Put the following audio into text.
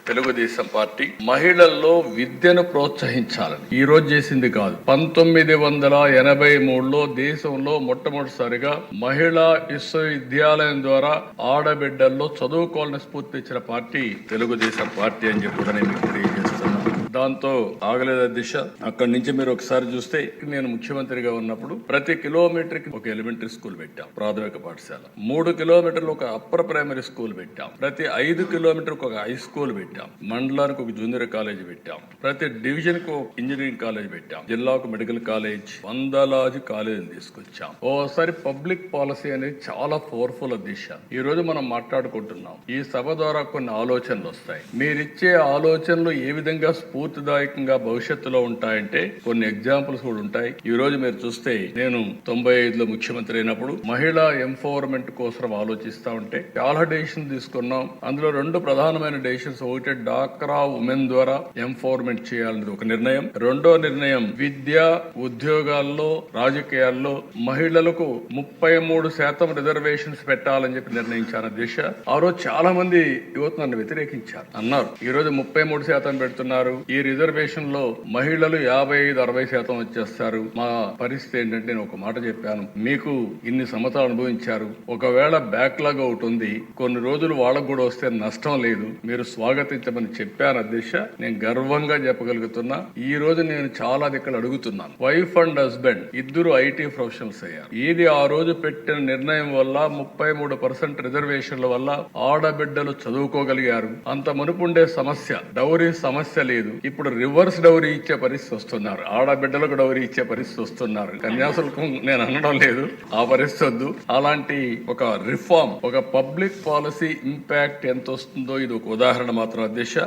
Telugu Desam party మహిళల్లో విద్యను ప్రోత్సహించాలని ఈ రోజు చేసింది కాదు. 1983లో దేశంలో మొట్టమొదటిసారిగా మహిళా విశ్వవిద్యాలయం ద్వారా ఆడబిడ్డల్లో చదువుకోవాలని స్ఫూర్తి ఇచ్చిన పార్టీ తెలుగుదేశం పార్టీ అని చెప్పి నేను మీకు తెలియజేస్తున్నాను. దాంతో ఆగలేద దిశ. అక్కడి నుంచి మీరు ఒకసారి చూస్తే నేను ముఖ్యమంత్రిగా ఉన్నప్పుడు ప్రతి కిలోమీటర్ కి ఒక ఎలిమెంటరీ స్కూల్ పెట్టాం, ప్రాథమిక పాఠశాల. 3 కిలోమీటర్లు ఒక అప్పర్ ప్రైమరీ స్కూల్ పెట్టాం. ప్రతి 5 కిలోమీటర్కి ఒక హై స్కూల్ పెట్టాం. మండలానికి ఒక జూనియర్ కాలేజ్ పెట్టాం. ప్రతి డివిజన్ కు ఒక ఇంజనీరింగ్ కాలేజ్ పెట్టాం. జిల్లాకు మెడికల్ కాలేజ్, వందలాది కాలేజీలు తీసుకొచ్చాం. ఓసారి పబ్లిక్ పాలసీ అనేది చాలా పవర్ఫుల్ దిశ. ఈ రోజు మనం మాట్లాడుకుంటున్నాం. ఈ సభ ద్వారా కొన్ని ఆలోచనలు వస్తాయి. మీరిచ్చే ఆలోచనలు ఏ విధంగా స్ఫూర్తిదాయకంగా భవిష్యత్తులో ఉంటాయంటే కొన్ని ఎగ్జాంపుల్స్ కూడా ఉంటాయి. ఈ రోజు మీరు చూస్తే నేను 95లో ముఖ్యమంత్రి అయినప్పుడు మహిళా ఎంపవర్మెంట్ కోసం ఆలోచిస్తా ఉంటే చాలా డెసిషన్ తీసుకున్నాం. అందులో 2 ప్రధానమైన డెసిషన్స్. ఒకటి డాక్రా ఉమెన్ ద్వారా ఎంపవర్మెంట్ చేయాలనేది ఒక నిర్ణయం. రెండో నిర్ణయం విద్య, ఉద్యోగాల్లో, రాజకీయాల్లో మహిళలకు 33% రిజర్వేషన్స్ పెట్టాలని చెప్పి నిర్ణయించాను దిశ. ఆ రోజు చాలా మంది యువత నన్ను వ్యతిరేకించారు, అన్నారు ఈ రోజు 33% పెడుతున్నారు, ఈ రిజర్వేషన్ లో మహిళలు 55-60% వచ్చేస్తారు. మా పరిస్థితి ఏంటంటే నేను ఒక మాట చెప్పాను, మీకు ఇన్ని సంవత్సరాలు అనుభవించారు, ఒకవేళ బ్యాక్లాగ్ ఒకటి ఉంది, కొన్ని రోజులు వాళ్ళకు కూడా వస్తే నష్టం లేదు, మీరు స్వాగతించమని చెప్పాను అధ్యక్ష. నేను గర్వంగా చెప్పగలుగుతున్నా. ఈ రోజు నేను చాలా దిక్కులు అడుగుతున్నాను. వైఫ్ అండ్ హస్బెండ్ ఇద్దరు ఐటీ ప్రొఫెషనల్స్ అయ్యారు. ఇది ఆ రోజు పెట్టిన నిర్ణయం వల్ల 33% రిజర్వేషన్ల వల్ల ఆడబిడ్డలు చదువుకోగలిగారు. అంత మునుపుండే సమస్య డౌరీ సమస్య లేదు. ఇప్పుడు రివర్స్ డౌరీ ఇచ్చే పరిస్థితి వస్తున్నారు. ఆడబిడ్డలకు డౌరీ ఇచ్చే పరిస్థితి వస్తున్నారు. కన్యాశుల్కం నేను అనడం లేదు, ఆ పరిస్థితి వద్దు. అలాంటి ఒక రిఫార్మ్, ఒక పబ్లిక్ పాలసీ ఇంపాక్ట్ ఎంత వస్తుందో ఇది ఒక ఉదాహరణ మాత్రం అధ్యక్ష.